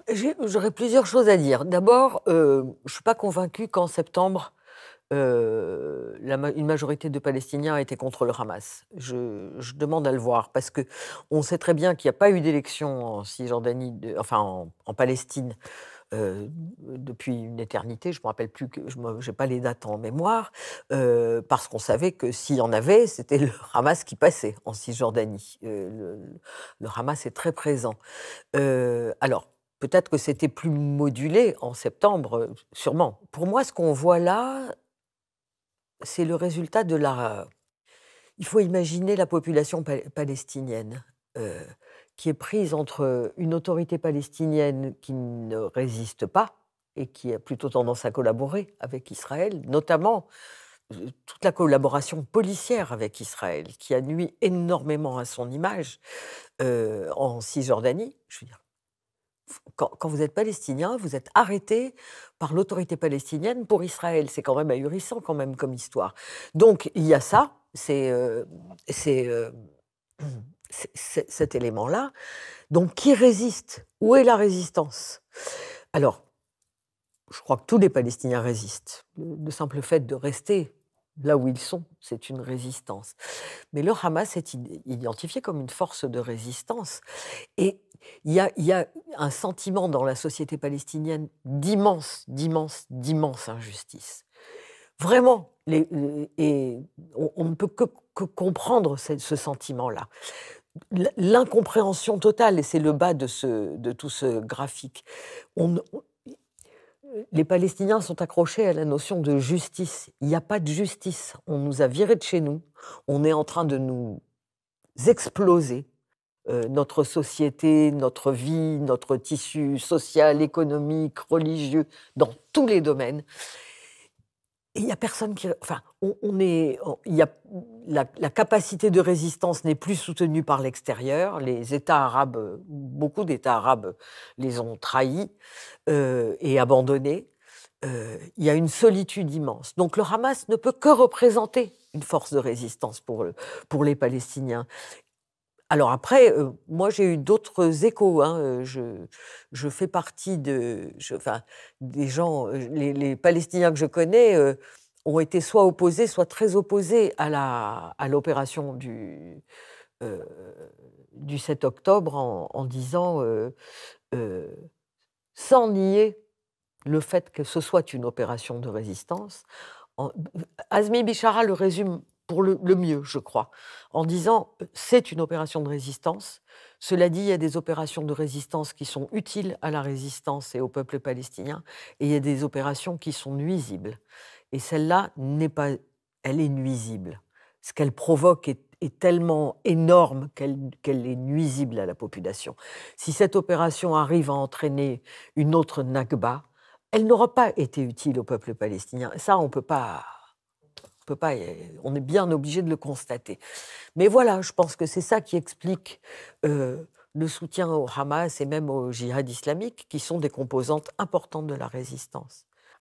J'aurais plusieurs choses à dire. D'abord, je ne suis pas convaincue qu'en septembre, une majorité de Palestiniens étaient contre le Hamas. Je demande à le voir parce qu'on sait très bien qu'il n'y a pas eu d'élection en Cisjordanie, enfin en Palestine, depuis une éternité. Je ne me rappelle plus, je n'ai pas les dates en mémoire, parce qu'on savait que s'il y en avait, c'était le Hamas qui passait en Cisjordanie. Le Hamas est très présent. Alors, peut-être que c'était plus modulé en septembre, sûrement. Pour moi, ce qu'on voit là, c'est le résultat de la... Il faut imaginer la population palestinienne, qui est prise entre une autorité palestinienne qui ne résiste pas et qui a plutôt tendance à collaborer avec Israël, notamment toute la collaboration policière avec Israël, qui a nui énormément à son image en Cisjordanie. Je veux dire, quand vous êtes palestinien, vous êtes arrêté par l'autorité palestinienne pour Israël. C'est quand même ahurissant quand même comme histoire. Donc il y a ça, cet élément-là. Donc qui résiste? Où est la résistance? Alors, je crois que tous les Palestiniens résistent. Le simple fait de rester là où ils sont, c'est une résistance. Mais le Hamas est identifié comme une force de résistance. Et il y a un sentiment dans la société palestinienne d'immense injustice. Vraiment, et on ne peut que comprendre ce sentiment-là. L'incompréhension totale, et c'est le bas de tout ce graphique. Les Palestiniens sont accrochés à la notion de justice. Il n'y a pas de justice. On nous a virés de chez nous. On est en train de nous exploser. Notre société, notre vie, notre tissu social, économique, religieux, dans tous les domaines. Et il n'y a personne qui... Enfin, la capacité de résistance n'est plus soutenue par l'extérieur. Les États arabes, beaucoup d'États arabes les ont trahis et abandonnés. Il y a une solitude immense. Donc le Hamas ne peut que représenter une force de résistance pour les Palestiniens. Alors après, moi j'ai eu d'autres échos. Je fais partie des gens, les Palestiniens que je connais ont été soit opposés, soit très opposés à l'opération du 7 octobre en disant, sans nier le fait que ce soit une opération de résistance. Azmi Bishara le résume pour le mieux, je crois, en disant c'est une opération de résistance. Cela dit, il y a des opérations de résistance qui sont utiles à la résistance et au peuple palestinien, et il y a des opérations qui sont nuisibles. Et celle-là elle est nuisible. Ce qu'elle provoque est tellement énorme qu'elle est nuisible à la population. Si cette opération arrive à entraîner une autre Nakba, elle n'aura pas été utile au peuple palestinien. Ça, on est bien obligé de le constater. Mais voilà, je pense que c'est ça qui explique le soutien au Hamas et même au djihad islamique, qui sont des composantes importantes de la résistance.